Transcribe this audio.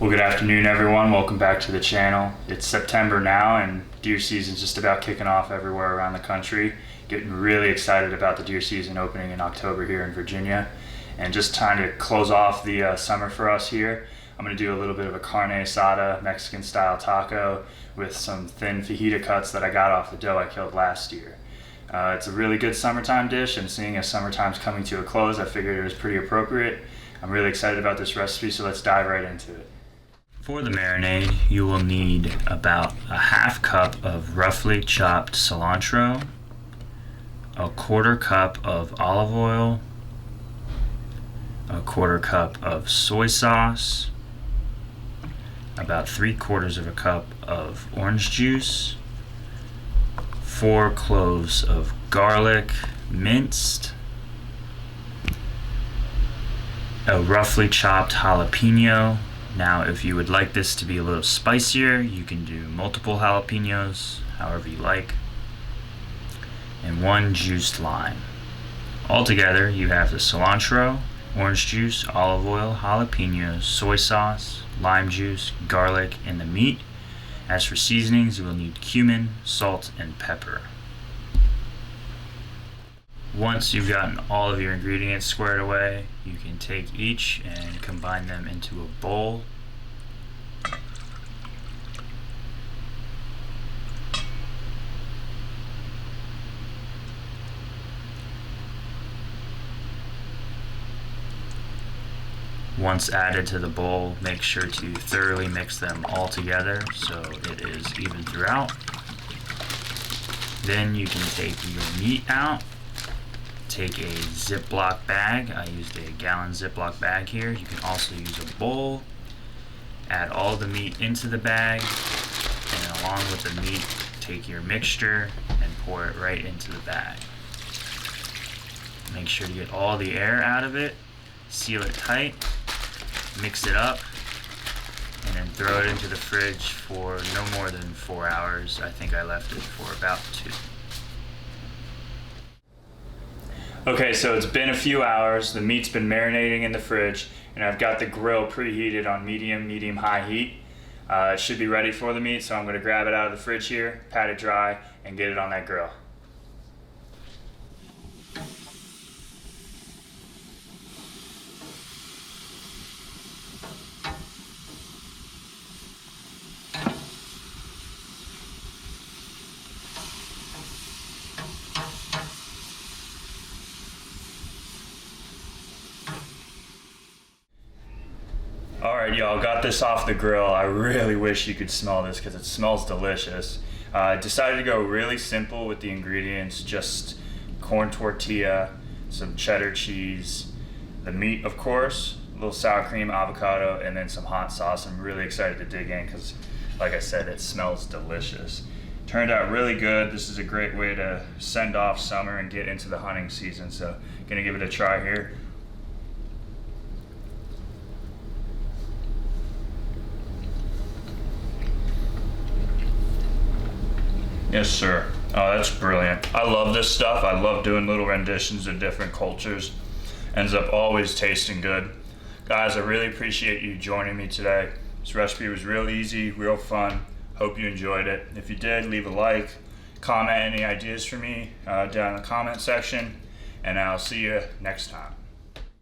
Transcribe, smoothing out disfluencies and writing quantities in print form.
Well, good afternoon, everyone. Welcome back to the channel. It's September now, and deer season's just about kicking off everywhere around the country. Getting really excited about the deer season opening in October here in Virginia. And just trying to close off the summer for us here, I'm going to do a little bit of a carne asada, Mexican style taco with some thin fajita cuts that I got off the doe I killed last year. It's a really good summertime dish, and seeing as summertime's coming to a close, I figured it was pretty appropriate. I'm really excited about this recipe, so let's dive right into it. For the marinade, you will need about a half cup of roughly chopped cilantro, a quarter cup of olive oil, a quarter cup of soy sauce, about 3/4 of a cup of orange juice, 4 cloves of garlic minced, a roughly chopped jalapeno. Now, if you would like this to be a little spicier, you can do multiple jalapenos, however you like, and 1 juiced lime. Altogether, you have the cilantro, orange juice, olive oil, jalapenos, soy sauce, lime juice, garlic, and the meat. As for seasonings, you will need cumin, salt, and pepper. Once you've gotten all of your ingredients squared away, you can take each and combine them into a bowl. Once added to the bowl, make sure to thoroughly mix them all together so it is even throughout. Then you can take your meat out. Take a Ziploc bag. I used a gallon Ziploc bag here. You can also use a bowl. Add all the meat into the bag, and along with the meat, take your mixture and pour it right into the bag. Make sure to get all the air out of it. Seal it tight. Mix it up, and then throw it into the fridge for no more than 4 hours. I think I left it for about 2. Okay, so it's been a few hours. The meat's been marinating in the fridge, and I've got the grill preheated on medium-high heat. It should be ready for the meat, so I'm going to grab it out of the fridge here, pat it dry, and get it on that grill. Alright y'all, got this off the grill. I really wish you could smell this because it smells delicious. I decided to go really simple with the ingredients, just corn tortilla, some cheddar cheese, the meat of course, a little sour cream, avocado, and then some hot sauce. I'm really excited to dig in because, like I said, it smells delicious. Turned out really good. This is a great way to send off summer and get into the hunting season, so gonna give it a try here. Yes, sir. Oh, that's brilliant. I love this stuff. I love doing little renditions of different cultures. Ends up always tasting good. Guys, I really appreciate you joining me today. This recipe was real easy, real fun. Hope you enjoyed it. If you did, leave a like. Comment any ideas for me down in the comment section. And I'll see you next time.